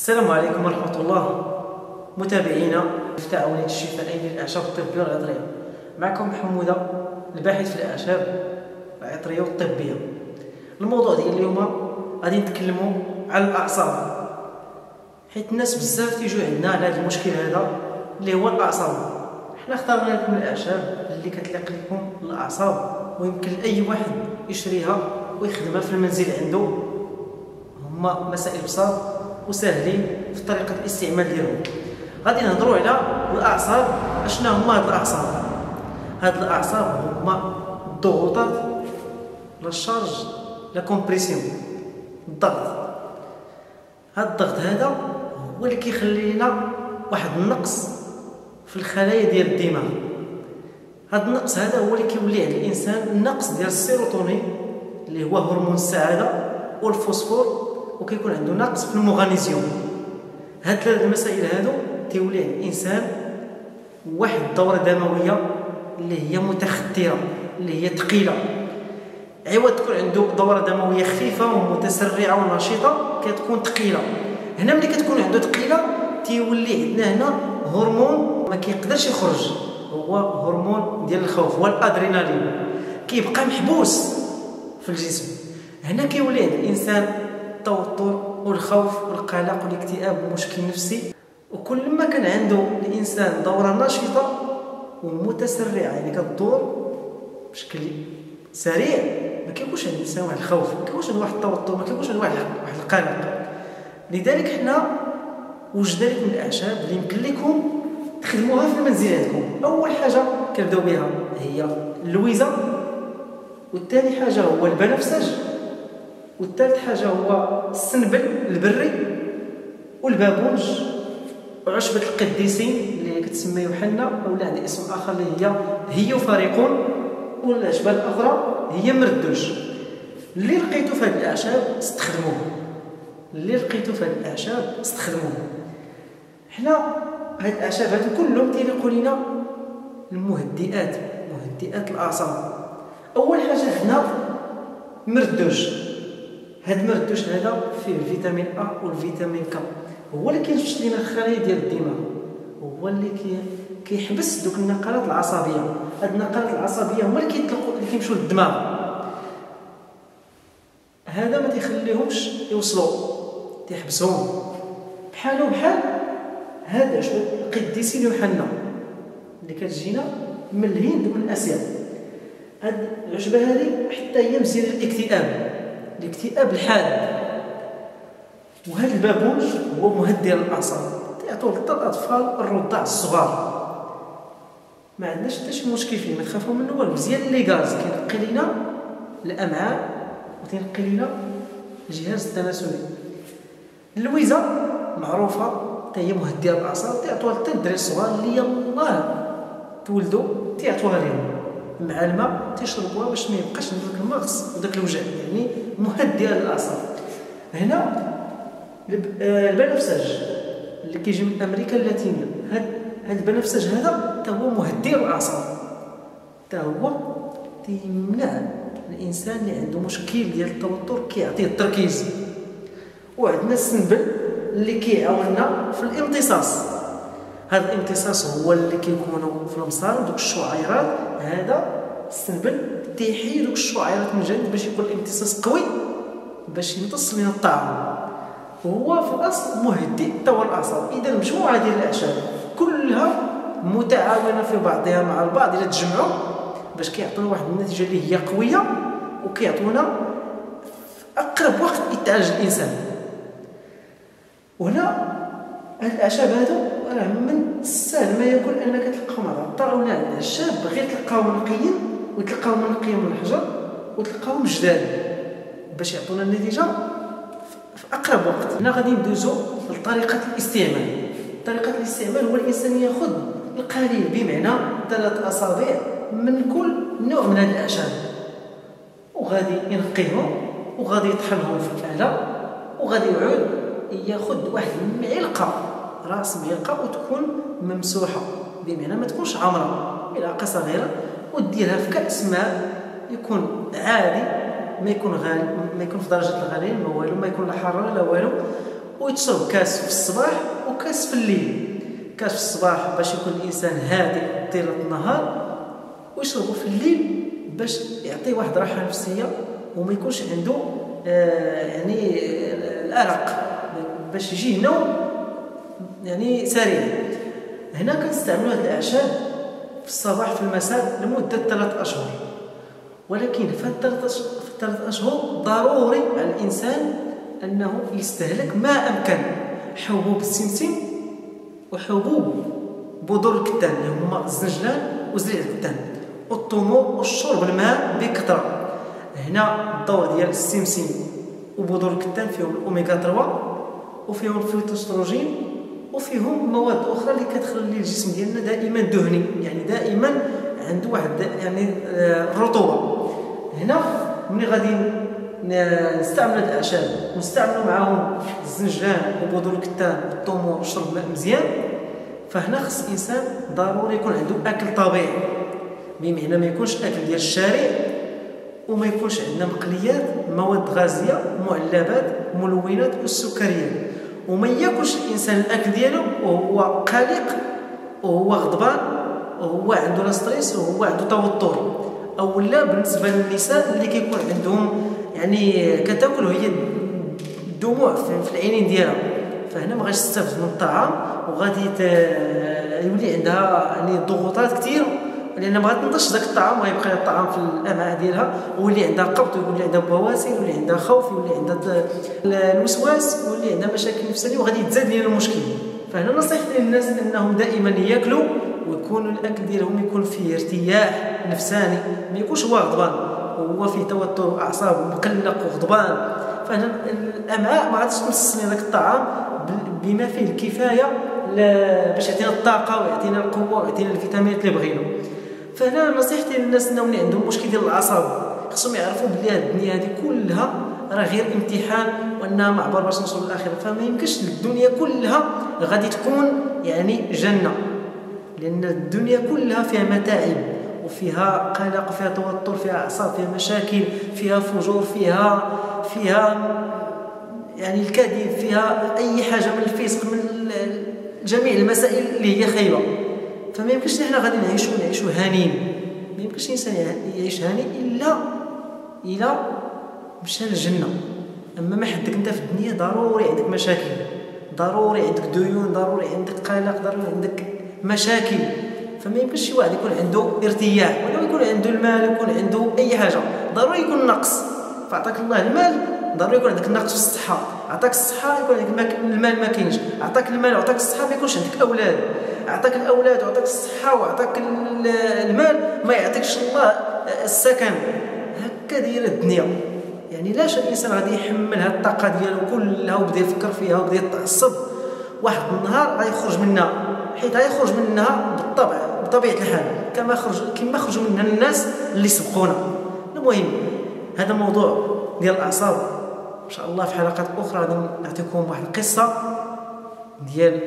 السلام عليكم ورحمة الله متابعينا في تعاونية الشفائية للأعشاب الطبية والعطرية. معكم حمودة الباحث في الأعشاب العطرية والطبية. الموضوع ديال اليوم غادي نتكلموا على الأعصاب، حيت الناس بزاف تيجيو عندنا على هذا المشكل هذا اللي هو الأعصاب. حنا اختارنا لكم الأعشاب اللي كتليق لكم الأعصاب ويمكن لأي واحد يشريها ويخدمها في المنزل عنده. هما مسائل بساط وسهلين في طريقه الاستعمال ديالهم. غادي نهضروا على الاعصاب. اشنا هما هاد الاعصاب؟ هاد الاعصاب هما الضغوطات لا شارج لا كومبريسيون، الضغط. هاد الضغط هذا هو اللي كيخلي لنا واحد النقص في الخلايا ديال الدماغ. هاد النقص هذا هو اللي كيولي عند الانسان النقص ديال السيروتونين اللي هو هرمون السعاده والفوسفور، وكيكون عنده نقص في المغنيسيوم. هاد ثلاث المسائل هادو تيولي عند الانسان واحد الدوره دمويه اللي هي متخدره، اللي هي ثقيله. عوض تكون عنده دوره دمويه خفيفه ومتسرعه ونشيطه كتكون ثقيله. هنا ملي كتكون عنده ثقيله تيولي عندنا هنا هرمون ما كيقدرش يخرج، هو هرمون ديال الخوف، هو الادرينالين، كيبقى محبوس في الجسم. هنا كيولي عند الانسان التوتر والخوف والقلق والاكتئاب ومشكل نفسي. وكل ما كان عنده الانسان دوره نشيطه ومتسرعه، يعني كتدور بشكل سريع، ما كيكونش عند الانسان واحد الخوف، ما كيكونش عنده واحد التوتر، ما كيكونش عنده واحد القلق. لذلك حنا وجدنا لكم الاعشاب اللي يمكن لكم تخدموها في المنزل عندكم. اول حاجه كنبداو بها هي اللويزه، والثاني حاجه هو البنفسج، والثالث حاجه هو السنبل البري والبابونج وعشبه القديسين اللي كتسمى يوحنا، ولا عندها اسم اخر اللي هي فريقون، والعشبه الاخرى هي مردوج. اللي لقيتو في هذه الاعشاب استخدموه، اللي لقيتو في هذه الاعشاب استخدموه. حنا هاد الاعشاب هادو كلهم تيليقوا لينا المهدئات، مهدئات الاعصاب. اول حاجه هنا مردوج. هاد المردوج هذا فيه الفيتامين A والفيتامين K، هو اللي كينشط لنا الخلايا ديال الدماغ، هو اللي كيحبس دوك النقلات العصبيه. هاد النقلات العصبيه هما اللي كيطلقوا اللي كيمشيو للدماغ. هذا ما تيخليهمش يوصلوا، تيحبسهم. بحالو بحال هاد عشبه القديسين يوحنا اللي كتجينا من الهند ومن اسيا. هاد العشبه هذه حتى هي مزيانه الاكتئاب الحاد. وهذا البابونج هو مهدئ للاعصاب، تعطوه للاطفال الرضع الصغار. ما عندناش حتى شي مشكل فيه، ما تخافوا منه والو. مزيان لي غاز، كينقي لينا الامعاء وتنقي لينا الجهاز التناسلي. اللويزه معروفه حتى هي مهدئه للاعصاب، تعطوها حتى للدراري الصغار اللي يلاه تولدوا تعطوها لهم مع الماء تيشربوها باش ما يبقاش عندهم داك المغص وداك الوجع، يعني مهدئه للاعصاب. هنا البنفسج اللي كيجي من امريكا اللاتينيه، هاد البنفسج هذا حتى هو مهدئ للاعصاب، حتى هو تيمنع الانسان اللي عنده مشكل ديال التوتر، كيعطيه التركيز. وعندنا السنبل اللي كيعاوننا في الامتصاص. هذا الامتصاص هو اللي كيكونوا في المصاري دوك الشعيرات. هذا السنبل تيحيي دوك الشعيرات من جديد باش يكون الامتصاص قوي، باش يمتص لنا الطعام. وهو في الاصل مهدئ حتى هو الاعصاب. اذا مجموعه ديال الاعشاب كلها متعاونه في بعضها مع البعض اذا تجمعوا باش كيعطيونا واحد النتيجه اللي هي قويه، وكيعطونا في اقرب وقت يتعالج الانسان. وهنا هاد الاعشاب هادو راه من السهل ما يكون انك تلقاهم على العطار ولا عند الشاب، غير تلقاهم نقيين وتلقاهم نقيين من الحجر وتلقاهم جداد باش يعطونا النتيجه في اقرب وقت. هنا غادي ندوزو لطريقه الاستعمال. طريقه الاستعمال هو الانسان ياخذ القليل، بمعنى 3 اصابع من كل نوع من هاد الاعشاب، وغادي ينقيهم وغادي يطحنهم في الآلة، وغادي يعود ياخذ واحد المعلقه، راس معلقه، وتكون ممسوحه، بمعنى ما تكونش عامره، ملعقه صغيره، وديرها في كاس ماء يكون عادي، ما يكون غالي، ما يكون في درجه الغليان، ما والو، ما يكون لا حار لا والو، ويتشرب كاس في الصباح وكاس في الليل. كاس في الصباح باش يكون الانسان هادئ طيله النهار، ويشربوا في الليل باش يعطيه واحد راحه نفسيه وما يكونش عنده يعني الارق، باش يجيه نوم يعني سريع. هنا كنستعملوا هذه الاعشاب في الصباح في المساء لمده 3 اشهر، ولكن في 3 اشهر ضروري على الانسان انه يستهلك ما امكن حبوب السمسم وحبوب بذور الكتان اللي هما الزنجلان وزريع الكتان والثومور، والشرب الماء بكثره. هنا الدور ديال السمسم وبذور الكتان فيهم الاوميغا 3 وفيهم الفيتوستروجين وفيهم مواد اخرى اللي كتخلي الجسم ديالنا دائما دهني، يعني دائما عنده واحد يعني الرطوبه. هنا ملي غادي نستعمل هاد الاعشاب ونستعملوا معاهم الزنجلان وبذور الكتان والثومور وشرب ماء مزيان، فهنا خص الانسان ضروري يكون عنده اكل طبيعي، بمعنى ما يكونش اكل ديال الشارع، وما يكونش عندنا مقليات، مواد غازيه، معلبات، ملونات والسكريات، وما ياكلش الانسان الاكل ديالو وهو قلق وهو غضبان وهو عنده لا ستريس وهو عنده توتر. اولا بالنسبه للنساء اللي كيكون عندهم يعني كتاكل هي الدموع في العينين ديالها، فهنا ما غاديش تستافد من الطعام وغادي يولي عندها يعني ضغوطات كثير، لان ما غاتنضجش داك الطعام وغيبقى الطعام في الامعاء ديالها، ويولي عندها قبض ويولي عندها بواسير ويولي عندها خوف ويولي عندها الوسواس ويولي عندها مشاكل نفسيه وغادي تزاد لنا المشكل. فهنا نصيحتي للناس انهم دائما ياكلوا ويكونوا الاكل ديالهم يكون فيه ارتياح نفساني، ما يكونش هو غضبان وهو فيه توتر واعصاب ومقلق وغضبان. فهنا الامعاء ما غاديش تمص لنا داك الطعام بما فيه الكفايه باش يعطينا الطاقه ويعطينا القوه ويعطينا الفيتامينات اللي بغينا. فهنا نصيحتي للناس انهم اللي عندهم مشكل ديال الاعصاب خصهم يعرفوا بلي هاد الدنيا هذه كلها راه غير امتحان وانها معبر باش نوصلوا للاخره، فما يمكنش الدنيا كلها غادي تكون يعني جنه، لان الدنيا كلها فيها متاعب وفيها قلق وفيها توتر، فيها اعصاب، فيها مشاكل، فيها فجور، فيها يعني الكذب، فيها اي حاجه من الفسق، من جميع المسائل اللي هي خايبه. فما يمكنش نحن غادي نعيشوا هانيين، ما يمكنش الانسان يعيش هاني الا مشى للجنه. اما ما حدك انت في الدنيا ضروري عندك مشاكل، ضروري عندك ديون، ضروري عندك قلق، ضروري عندك مشاكل. فما يمكنش شي واحد يكون عنده ارتياح ولا يكون عنده المال، يكون عنده اي حاجه، ضروري يكون نقص. فاعطاك الله المال ضروري يكون عندك نقص في الصحه، عطاك الصحه يكون عندك المال ما كاينش، عطاك المال وعطاك الصحه ما يكونش عندك اولاد، عطاك الاولاد وعطاك الصحه وعطاك المال ما يعطيكش الله السكن. هكا دايره الدنيا. يعني لاش الانسان غادي يحمل هاد الطاقه ديالو كلها وبدا يفكر فيها وبدا يتعصب، واحد النهار غيخرج منها، حيت غيخرج منها بالطبع بطبيعه الحال كما خرجوا منها الناس اللي سبقونا. المهم هذا الموضوع ديال الاعصاب ان شاء الله في حلقات اخرى غادي نعطيكم واحد القصه ديال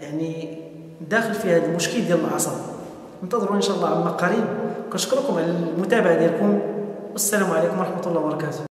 يعني داخل في هذا المشكل ديال الاعصاب. انتظروا ان شاء الله عما قريب. كنشكركم على المتابعه ديالكم، والسلام عليكم ورحمه الله وبركاته.